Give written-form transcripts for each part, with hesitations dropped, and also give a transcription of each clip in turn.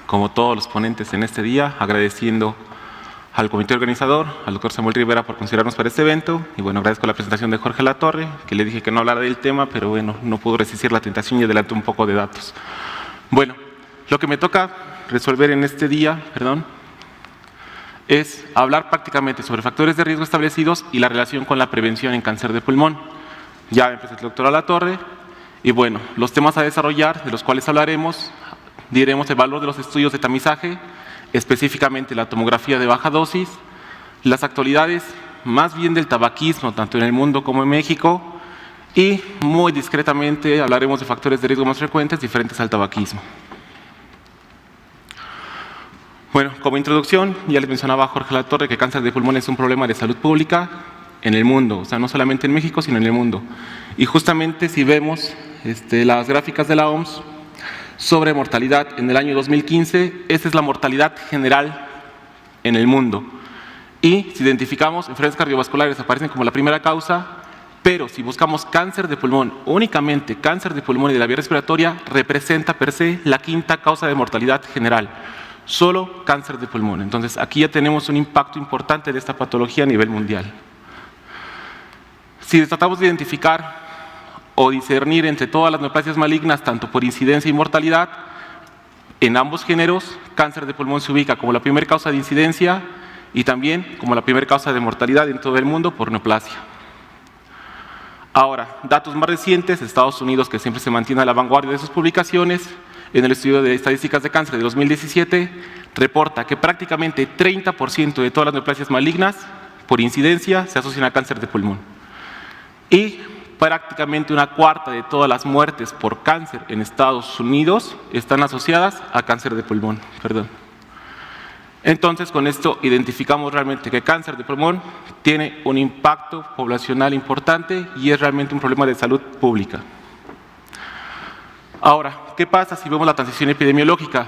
como todos los ponentes en este día, agradeciendo al comité organizador, al doctor Samuel Rivera por considerarnos para este evento, y bueno, agradezco la presentación de Jorge Latorre, que le dije que no hablara del tema, pero bueno, no pudo resistir la tentación y adelantó un poco de datos. Bueno, lo que me toca resolver en este día, es hablar prácticamente sobre factores de riesgo establecidos y la relación con la prevención en cáncer de pulmón. Ya empezó el doctor Latorre, y bueno, los temas a desarrollar, de los cuales hablaremos, diremos el valor de los estudios de tamizaje, específicamente la tomografía de baja dosis, las actualidades más bien del tabaquismo, tanto en el mundo como en México, y muy discretamente hablaremos de factores de riesgo más frecuentes diferentes al tabaquismo. Bueno, como introducción, ya les mencionaba a Jorge Latorre que cáncer de pulmón es un problema de salud pública en el mundo, o sea, no solamente en México, sino en el mundo. Y justamente si vemos las gráficas de la OMS sobre mortalidad en el año 2015, esta es la mortalidad general en el mundo. Y si identificamos enfermedades cardiovasculares aparecen como la primera causa, pero si buscamos cáncer de pulmón, únicamente cáncer de pulmón y de la vía respiratoria, representa per se la quinta causa de mortalidad general. Solo cáncer de pulmón. Entonces, aquí ya tenemos un impacto importante de esta patología a nivel mundial. Si tratamos de identificar o discernir entre todas las neoplasias malignas, tanto por incidencia y mortalidad, en ambos géneros, cáncer de pulmón se ubica como la primera causa de incidencia y también como la primera causa de mortalidad en todo el mundo por neoplasia. Ahora, datos más recientes, Estados Unidos, que siempre se mantiene a la vanguardia de sus publicaciones, en el estudio de estadísticas de cáncer de 2017, reporta que prácticamente 30% de todas las neoplasias malignas, por incidencia, se asocian a cáncer de pulmón. Y prácticamente una cuarta de todas las muertes por cáncer en Estados Unidos están asociadas a cáncer de pulmón. Entonces, con esto identificamos realmente que cáncer de pulmón tiene un impacto poblacional importante y es realmente un problema de salud pública. Ahora, ¿qué pasa si vemos la transición epidemiológica?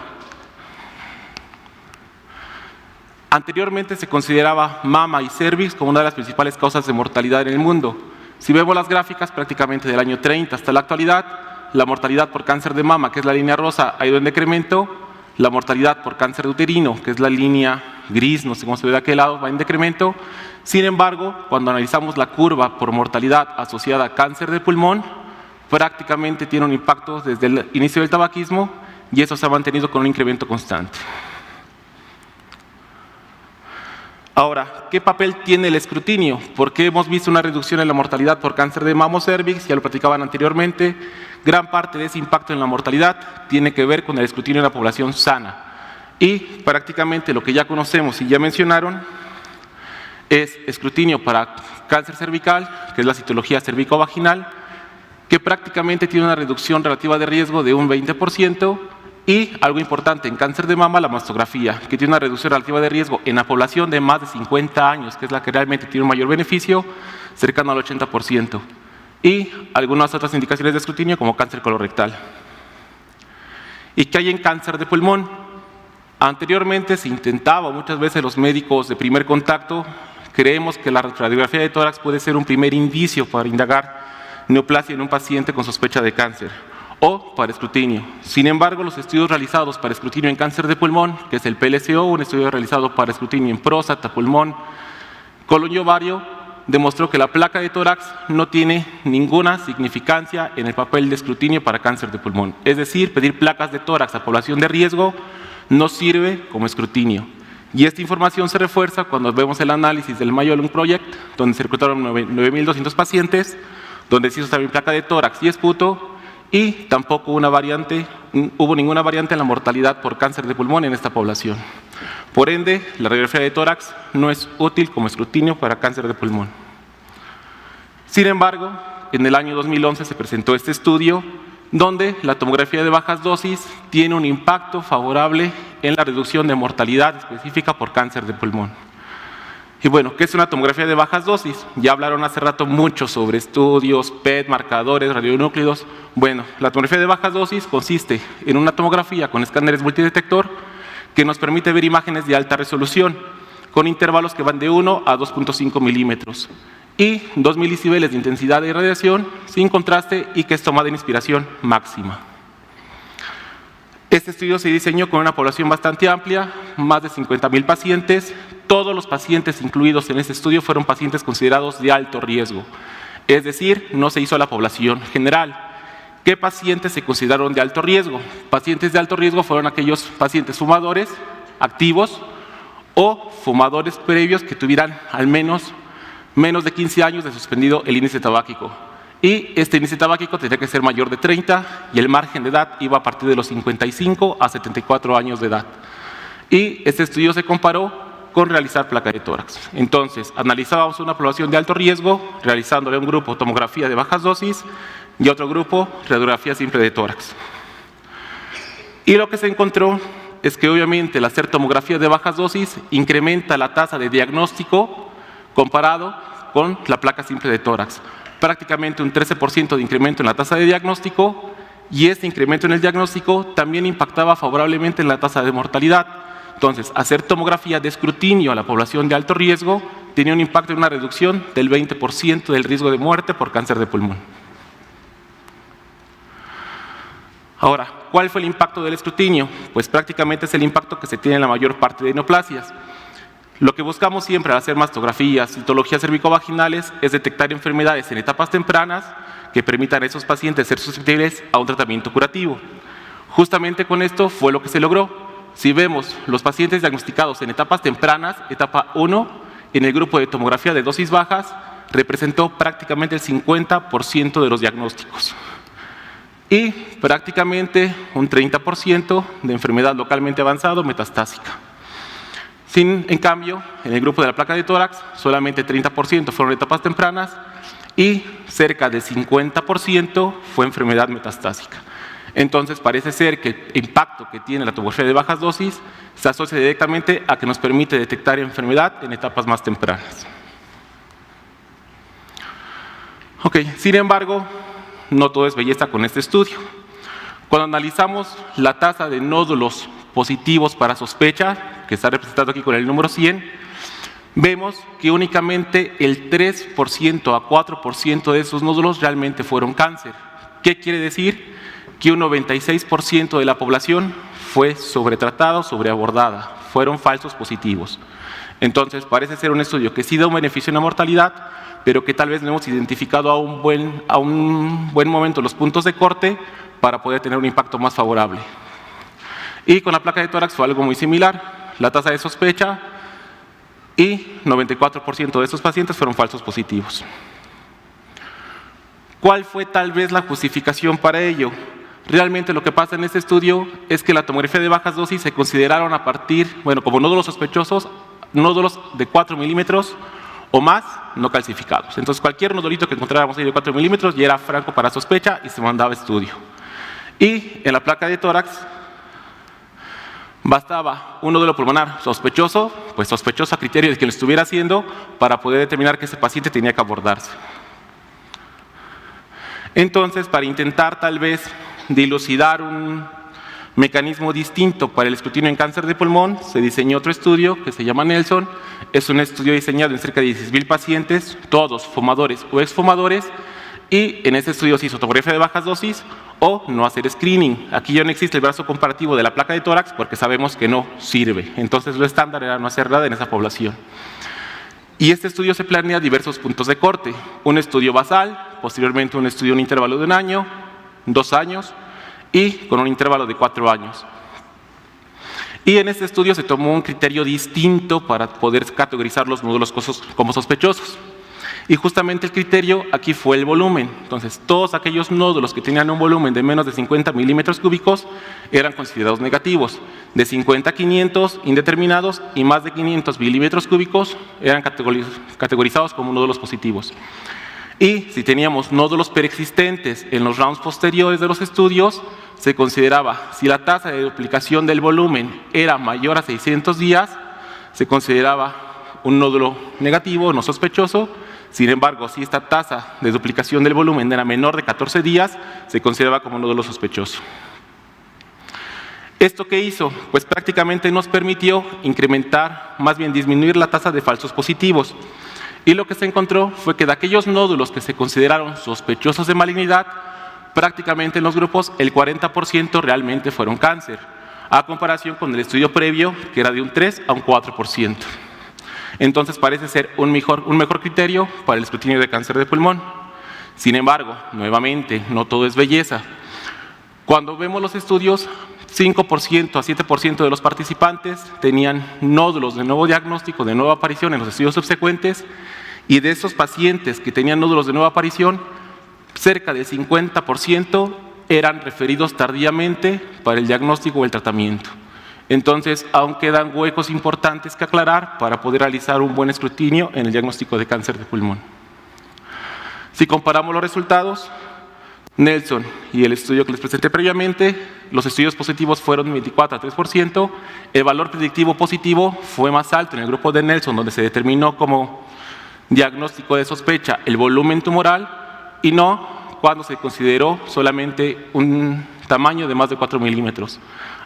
Anteriormente se consideraba mama y cervix como una de las principales causas de mortalidad en el mundo. Si vemos las gráficas, prácticamente del año 30 hasta la actualidad, la mortalidad por cáncer de mama, que es la línea rosa, ha ido en decremento, la mortalidad por cáncer de uterino, que es la línea gris, no sé cómo se ve de aquel lado, va en decremento. Sin embargo, cuando analizamos la curva por mortalidad asociada a cáncer de pulmón, prácticamente tiene un impacto desde el inicio del tabaquismo y eso se ha mantenido con un incremento constante. Ahora, ¿qué papel tiene el escrutinio? Porque hemos visto una reducción en la mortalidad por cáncer de mama o cervix, ya lo platicaban anteriormente. Gran parte de ese impacto en la mortalidad tiene que ver con el escrutinio en la población sana. Y prácticamente lo que ya conocemos y ya mencionaron es escrutinio para cáncer cervical, que es la citología cervicovaginal, que prácticamente tiene una reducción relativa de riesgo de un 20%, y algo importante en cáncer de mama, la mastografía, que tiene una reducción relativa de riesgo en la población de más de 50 años, que es la que realmente tiene un mayor beneficio, cercano al 80%, y algunas otras indicaciones de escrutinio como cáncer colorectal. ¿Y qué hay en cáncer de pulmón? Anteriormente se intentaba, muchas veces los médicos de primer contacto, creemos que la radiografía de tórax puede ser un primer indicio para indagar neoplasia en un paciente con sospecha de cáncer o para escrutinio. Sin embargo, los estudios realizados para escrutinio en cáncer de pulmón, que es el PLCO, un estudio realizado para escrutinio en próstata, pulmón, colon y ovario, demostró que la placa de tórax no tiene ninguna significancia en el papel de escrutinio para cáncer de pulmón. Es decir, pedir placas de tórax a población de riesgo no sirve como escrutinio. Y esta información se refuerza cuando vemos el análisis del Mayo Lung Project, donde se reclutaron 9.200 pacientes, donde se hizo también placa de tórax y esputo, y tampoco hubo ninguna variante en la mortalidad por cáncer de pulmón en esta población. Por ende, la radiografía de tórax no es útil como escrutinio para cáncer de pulmón. Sin embargo, en el año 2011 se presentó este estudio donde la tomografía de bajas dosis tiene un impacto favorable en la reducción de mortalidad específica por cáncer de pulmón. Y bueno, ¿qué es una tomografía de bajas dosis? Ya hablaron hace rato mucho sobre estudios, PET, marcadores, radionúclidos. Bueno, la tomografía de bajas dosis consiste en una tomografía con escáneres multidetector que nos permite ver imágenes de alta resolución con intervalos que van de 1 a 2.5 milímetros y 2 milisibeles de intensidad de irradiación sin contraste y que es tomada en inspiración máxima. Este estudio se diseñó con una población bastante amplia, más de 50,000 pacientes. Todos los pacientes incluidos en este estudio fueron pacientes considerados de alto riesgo, es decir, no se hizo a la población general. ¿Qué pacientes se consideraron de alto riesgo? Pacientes de alto riesgo fueron aquellos pacientes fumadores activos o fumadores previos que tuvieran al menos de 15 años de suspendido el índice tabáquico. Y este índice tabáquico tenía que ser mayor de 30 y el margen de edad iba a partir de los 55 a 74 años de edad. Y este estudio se comparó con realizar placa de tórax. Entonces, analizábamos una población de alto riesgo, realizándole a un grupo tomografía de bajas dosis y a otro grupo radiografía simple de tórax. Y lo que se encontró es que obviamente el hacer tomografía de bajas dosis incrementa la tasa de diagnóstico comparado con la placa simple de tórax. Prácticamente un 13% de incremento en la tasa de diagnóstico, y este incremento en el diagnóstico también impactaba favorablemente en la tasa de mortalidad. Entonces, hacer tomografía de escrutinio a la población de alto riesgo tenía un impacto en una reducción del 20% del riesgo de muerte por cáncer de pulmón. Ahora, ¿cuál fue el impacto del escrutinio? Pues prácticamente es el impacto que se tiene en la mayor parte de neoplasias. Lo que buscamos siempre al hacer mastografías, citologías cervicovaginales, es detectar enfermedades en etapas tempranas que permitan a esos pacientes ser susceptibles a un tratamiento curativo. Justamente con esto fue lo que se logró. Si vemos los pacientes diagnosticados en etapas tempranas, etapa 1, en el grupo de tomografía de dosis bajas, representó prácticamente el 50% de los diagnósticos. Y prácticamente un 30% de enfermedad localmente avanzada o metastásica. En cambio, en el grupo de la placa de tórax, solamente 30% fueron etapas tempranas y cerca de 50% fue enfermedad metastásica. Entonces, parece ser que el impacto que tiene la tomografía de bajas dosis se asocia directamente a que nos permite detectar enfermedad en etapas más tempranas. Sin embargo, no todo es belleza con este estudio. Cuando analizamos la tasa de nódulos positivos para sospecha, que está representado aquí con el número 100, vemos que únicamente el 3% a 4% de esos nódulos realmente fueron cáncer. ¿Qué quiere decir? Que un 96% de la población fue sobretratada o sobreabordada, fueron falsos positivos. Entonces, parece ser un estudio que sí da un beneficio en la mortalidad, pero que tal vez no hemos identificado a un buen momento los puntos de corte para poder tener un impacto más favorable. Y con la placa de tórax fue algo muy similar. La tasa de sospecha y 94% de estos pacientes fueron falsos positivos. ¿Cuál fue tal vez la justificación para ello? Realmente lo que pasa en este estudio es que la tomografía de bajas dosis se consideraron a partir, como nódulos sospechosos, nódulos de 4 milímetros o más no calcificados. Entonces, cualquier nodulito que encontráramos ahí de 4 milímetros ya era franco para sospecha y se mandaba a estudio. Y en la placa de tórax bastaba un nódulo pulmonar sospechoso, pues sospechoso a criterio de quien lo estuviera haciendo, para poder determinar que ese paciente tenía que abordarse. Entonces, para intentar tal vez dilucidar un mecanismo distinto para el escrutinio en cáncer de pulmón, se diseñó otro estudio que se llama Nelson. Es un estudio diseñado en cerca de 16,000 pacientes, todos fumadores o exfumadores, y en este estudio se hizo tomografía de bajas dosis o no hacer screening. Aquí ya no existe el brazo comparativo de la placa de tórax porque sabemos que no sirve. Entonces, lo estándar era no hacer nada en esa población. Y este estudio se planea diversos puntos de corte. Un estudio basal, posteriormente un estudio en un intervalo de 1 año, 2 años y con un intervalo de 4 años. Y en este estudio se tomó un criterio distinto para poder categorizar los nódulos como sospechosos. Y justamente el criterio aquí fue el volumen. Entonces, todos aquellos nódulos que tenían un volumen de menos de 50 milímetros cúbicos eran considerados negativos. De 50 a 500 indeterminados y más de 500 milímetros cúbicos eran categorizados como nódulos positivos. Y si teníamos nódulos preexistentes en los rounds posteriores de los estudios, se consideraba, si la tasa de duplicación del volumen era mayor a 600 días, se consideraba un nódulo negativo, no sospechoso. Sin embargo, si esta tasa de duplicación del volumen era menor de 14 días, se consideraba como un nódulo sospechoso. ¿Esto qué hizo? Pues prácticamente nos permitió incrementar, más bien disminuir la tasa de falsos positivos. Y lo que se encontró fue que de aquellos nódulos que se consideraron sospechosos de malignidad, prácticamente en los grupos el 40% realmente fueron cáncer, a comparación con el estudio previo, que era de un 3 a un 4%. Entonces parece ser un mejor criterio para el escrutinio de cáncer de pulmón. Sin embargo, nuevamente, no todo es belleza. Cuando vemos los estudios, 5% a 7% de los participantes tenían nódulos de nuevo diagnóstico, de nueva aparición en los estudios subsecuentes, y de esos pacientes que tenían nódulos de nueva aparición, cerca del 50% eran referidos tardíamente para el diagnóstico o el tratamiento. Entonces, aún quedan huecos importantes que aclarar para poder realizar un buen escrutinio en el diagnóstico de cáncer de pulmón. Si comparamos los resultados, Nelson y el estudio que les presenté previamente, los estudios positivos fueron 24 a 3%, el valor predictivo positivo fue más alto en el grupo de Nelson, donde se determinó como diagnóstico de sospecha el volumen tumoral, y no cuando se consideró solamente un tamaño de más de 4 milímetros.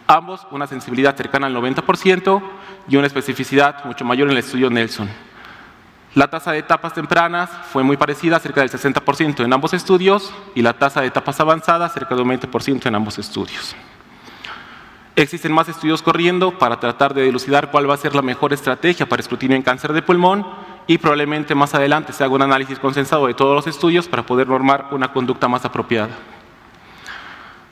Ambos una sensibilidad cercana al 90% y una especificidad mucho mayor en el estudio Nelson. La tasa de etapas tempranas fue muy parecida, cerca del 60% en ambos estudios, y la tasa de etapas avanzadas cerca de un 20% en ambos estudios. Existen más estudios corriendo para tratar de dilucidar cuál va a ser la mejor estrategia para escrutinio en cáncer de pulmón, y probablemente más adelante se haga un análisis consensado de todos los estudios para poder normar una conducta más apropiada.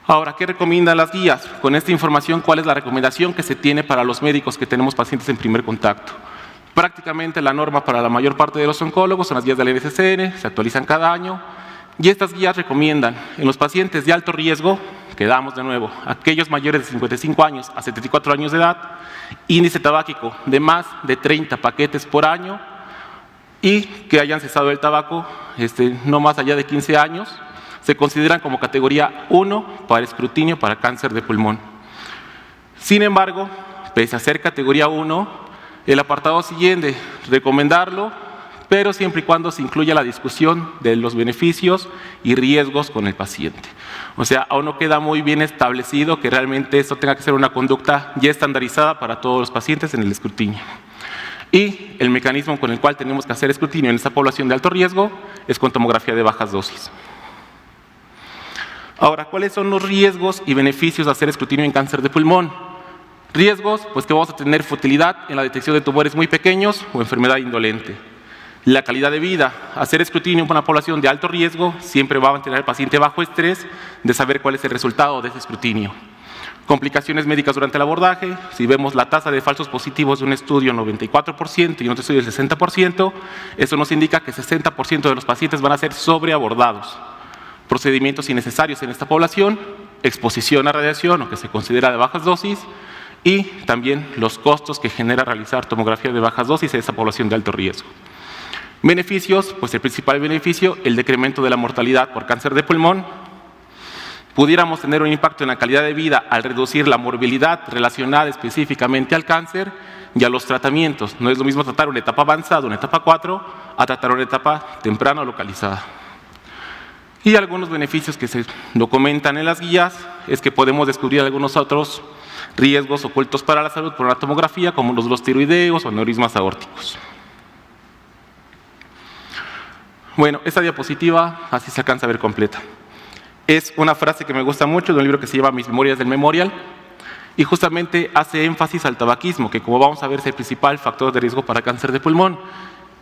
Ahora, ¿qué recomiendan las guías? Con esta información, ¿cuál es la recomendación que se tiene para los médicos que tenemos pacientes en primer contacto? Prácticamente la norma para la mayor parte de los oncólogos son las guías del NCCN, se actualizan cada año, y estas guías recomiendan en los pacientes de alto riesgo, quedamos de nuevo, aquellos mayores de 55 años a 74 años de edad, índice tabáquico de más de 30 paquetes por año, y que hayan cesado el tabaco no más allá de 15 años, se consideran como categoría 1 para escrutinio para cáncer de pulmón. Sin embargo, pese a ser categoría 1, el apartado siguiente, recomendarlo, pero siempre y cuando se incluya la discusión de los beneficios y riesgos con el paciente. O sea, aún no queda muy bien establecido que realmente esto tenga que ser una conducta ya estandarizada para todos los pacientes en el escrutinio. Y el mecanismo con el cual tenemos que hacer escrutinio en esta población de alto riesgo es con tomografía de bajas dosis. Ahora, ¿cuáles son los riesgos y beneficios de hacer escrutinio en cáncer de pulmón? Riesgos, pues que vamos a tener futilidad en la detección de tumores muy pequeños o enfermedad indolente. La calidad de vida, hacer escrutinio en una población de alto riesgo siempre va a mantener al paciente bajo estrés de saber cuál es el resultado de ese escrutinio. Complicaciones médicas durante el abordaje, si vemos la tasa de falsos positivos de un estudio 94% y en otro estudio el 60%, eso nos indica que 60% de los pacientes van a ser sobreabordados. Procedimientos innecesarios en esta población, exposición a radiación o que se considera de bajas dosis, y también los costos que genera realizar tomografía de bajas dosis en esa población de alto riesgo. Beneficios, pues el principal beneficio, el decremento de la mortalidad por cáncer de pulmón. Pudiéramos tener un impacto en la calidad de vida al reducir la morbilidad relacionada específicamente al cáncer y a los tratamientos. No es lo mismo tratar una etapa avanzada, una etapa 4, a tratar una etapa temprana o localizada. Y algunos beneficios que se documentan en las guías es que podemos descubrir algunos otros riesgos ocultos para la salud por una tomografía, como los tiroideos o aneurismas aórticos. Bueno, esta diapositiva así se alcanza a ver completa. Es una frase que me gusta mucho de un libro que se llama Mis Memorias del Memorial, y justamente hace énfasis al tabaquismo, que como vamos a ver es el principal factor de riesgo para cáncer de pulmón.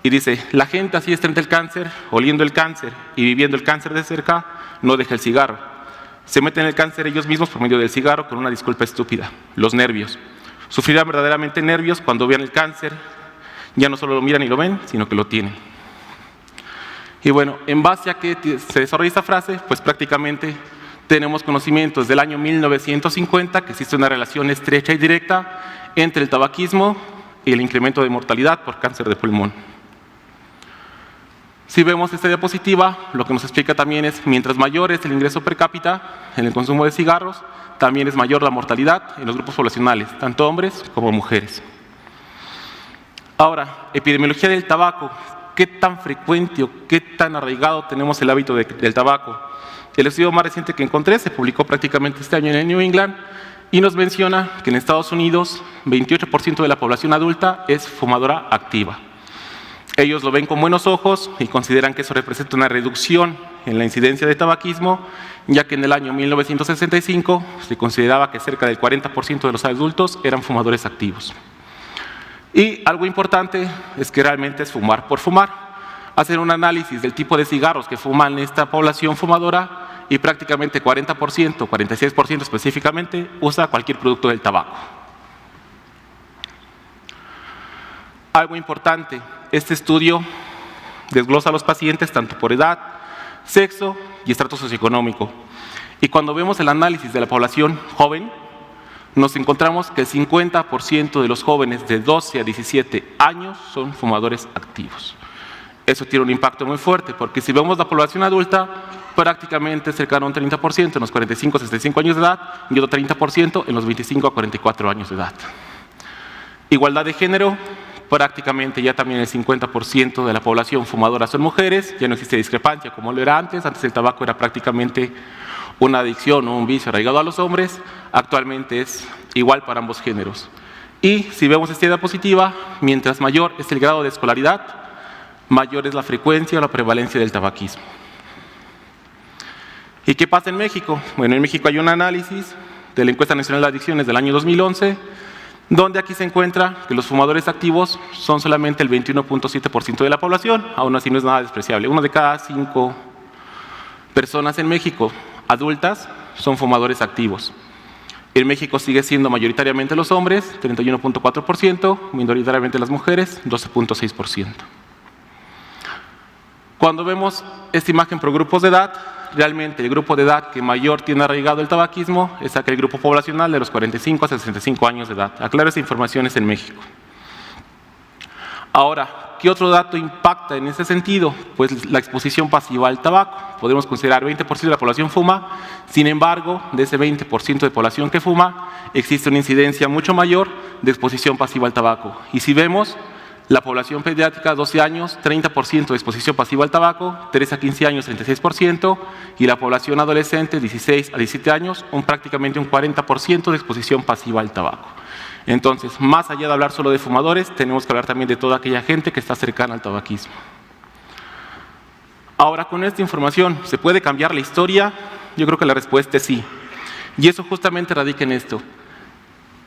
Y dice, la gente así está ante el cáncer, oliendo el cáncer y viviendo el cáncer de cerca, no deja el cigarro. Se meten en el cáncer ellos mismos por medio del cigarro con una disculpa estúpida, los nervios. Sufrirán verdaderamente nervios cuando vean el cáncer, ya no solo lo miran y lo ven, sino que lo tienen. Y bueno, en base a que se desarrolla esta frase, pues prácticamente tenemos conocimientos del año 1950 que existe una relación estrecha y directa entre el tabaquismo y el incremento de mortalidad por cáncer de pulmón. Si vemos esta diapositiva, lo que nos explica también es, mientras mayor es el ingreso per cápita en el consumo de cigarros, también es mayor la mortalidad en los grupos poblacionales, tanto hombres como mujeres. Ahora, epidemiología del tabaco. ¿Qué tan frecuente o qué tan arraigado tenemos el hábito del tabaco? El estudio más reciente que encontré se publicó prácticamente este año en el New England y nos menciona que en Estados Unidos 28% de la población adulta es fumadora activa. Ellos lo ven con buenos ojos y consideran que eso representa una reducción en la incidencia de tabaquismo, ya que en el año 1965 se consideraba que cerca del 40% de los adultos eran fumadores activos. Y algo importante es que realmente es fumar por fumar. Hacen un análisis del tipo de cigarros que fuman esta población fumadora y prácticamente 40%, 46% específicamente, usa cualquier producto del tabaco. Algo importante, este estudio desglosa a los pacientes tanto por edad, sexo y estrato socioeconómico. Y cuando vemos el análisis de la población joven, nos encontramos que el 50% de los jóvenes de 12 a 17 años son fumadores activos. Eso tiene un impacto muy fuerte, porque si vemos la población adulta, prácticamente cercano a un 30% en los 45 a 65 años de edad y otro 30% en los 25 a 44 años de edad. Igualdad de género, prácticamente ya también el 50% de la población fumadora son mujeres, ya no existe discrepancia como lo era antes el tabaco era prácticamente una adicción o un vicio arraigado a los hombres, actualmente es igual para ambos géneros. Y si vemos esta diapositiva, mientras mayor es el grado de escolaridad, mayor es la frecuencia o la prevalencia del tabaquismo. ¿Y qué pasa en México? Bueno, en México hay un análisis de la Encuesta Nacional de Adicciones del año 2011, donde aquí se encuentra que los fumadores activos son solamente el 21.7% de la población, aún así no es nada despreciable. 1 de cada 5 personas en México adultas son fumadores activos. En México sigue siendo mayoritariamente los hombres, 31.4%, minoritariamente las mujeres, 12.6%. Cuando vemos esta imagen por grupos de edad, realmente el grupo de edad que mayor tiene arraigado el tabaquismo es aquel grupo poblacional de los 45 a 65 años de edad. Aclaro, esa información es en México. Ahora, ¿qué otro dato impacta en ese sentido? Pues la exposición pasiva al tabaco. Podemos considerar 20% de la población fuma, sin embargo, de ese 20% de población que fuma, existe una incidencia mucho mayor de exposición pasiva al tabaco. Y si vemos, la población pediátrica, 12 años, 30% de exposición pasiva al tabaco, 3 a 15 años, 36%, y la población adolescente, 16 a 17 años, prácticamente un 40% de exposición pasiva al tabaco. Entonces, más allá de hablar solo de fumadores, tenemos que hablar también de toda aquella gente que está cercana al tabaquismo. Ahora, con esta información, ¿se puede cambiar la historia? Yo creo que la respuesta es sí. Y eso justamente radica en esto.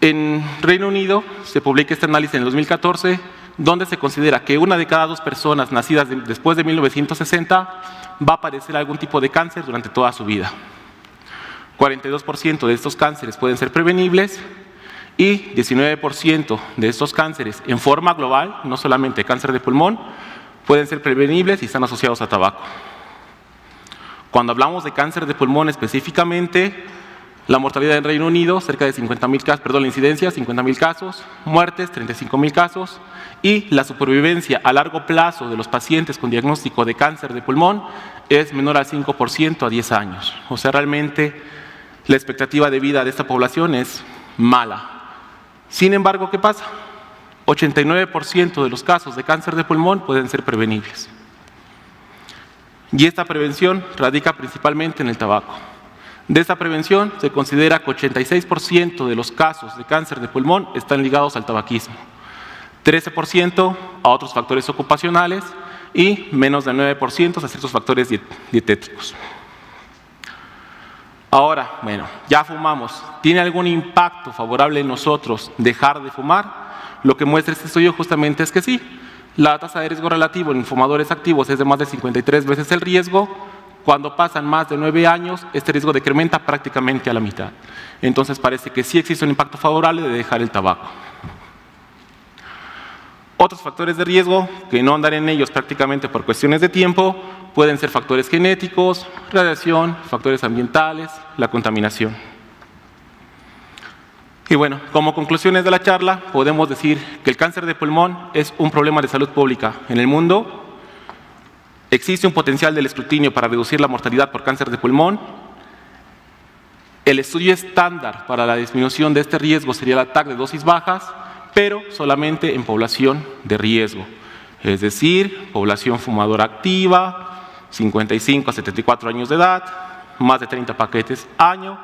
En Reino Unido se publica este análisis en el 2014, donde se considera que 1 de cada 2 personas nacidas después de 1960 va a padecer algún tipo de cáncer durante toda su vida. 42% de estos cánceres pueden ser prevenibles y 19% de estos cánceres en forma global, no solamente cáncer de pulmón, pueden ser prevenibles y están asociados a tabaco. Cuando hablamos de cáncer de pulmón específicamente, la mortalidad en Reino Unido, cerca de 50.000 casos, la incidencia, 50.000 casos, muertes, 35.000 casos, y la supervivencia a largo plazo de los pacientes con diagnóstico de cáncer de pulmón es menor al 5% a 10 años. O sea, realmente la expectativa de vida de esta población es mala. Sin embargo, ¿qué pasa? 89% de los casos de cáncer de pulmón pueden ser prevenibles. Y esta prevención radica principalmente en el tabaco. De esta prevención se considera que 86% de los casos de cáncer de pulmón están ligados al tabaquismo, 13% a otros factores ocupacionales y menos del 9% a ciertos factores dietéticos. Ahora, bueno, ya fumamos. ¿Tiene algún impacto favorable en nosotros dejar de fumar? Lo que muestra este estudio justamente es que sí. La tasa de riesgo relativo en fumadores activos es de más de 53 veces el riesgo. Cuando pasan más de 9 años, este riesgo decrementa prácticamente a la mitad. Entonces parece que sí existe un impacto favorable de dejar el tabaco. Otros factores de riesgo, que no andaré en ellos prácticamente por cuestiones de tiempo, pueden ser factores genéticos, radiación, factores ambientales, la contaminación. Y bueno, como conclusiones de la charla, podemos decir que el cáncer de pulmón es un problema de salud pública en el mundo. Existe un potencial del escrutinio para reducir la mortalidad por cáncer de pulmón. El estudio estándar para la disminución de este riesgo sería el TAC de dosis bajas, pero solamente en población de riesgo, es decir, población fumadora activa, 55 a 74 años de edad, más de 30 paquetes año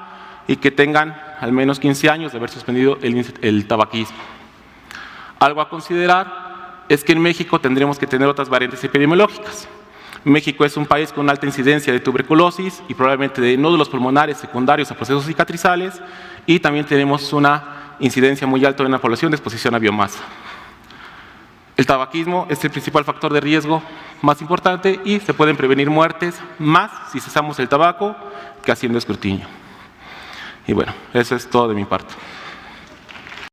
y que tengan al menos 15 años de haber suspendido el tabaquismo. Algo a considerar es que en México tendremos que tener otras variantes epidemiológicas. México es un país con alta incidencia de tuberculosis y probablemente de nódulos pulmonares secundarios a procesos cicatrizales, y también tenemos una incidencia muy alta en la población de exposición a biomasa. El tabaquismo es el principal factor de riesgo más importante y se pueden prevenir muertes más si cesamos el tabaco que haciendo escrutinio. Y bueno, eso es todo de mi parte.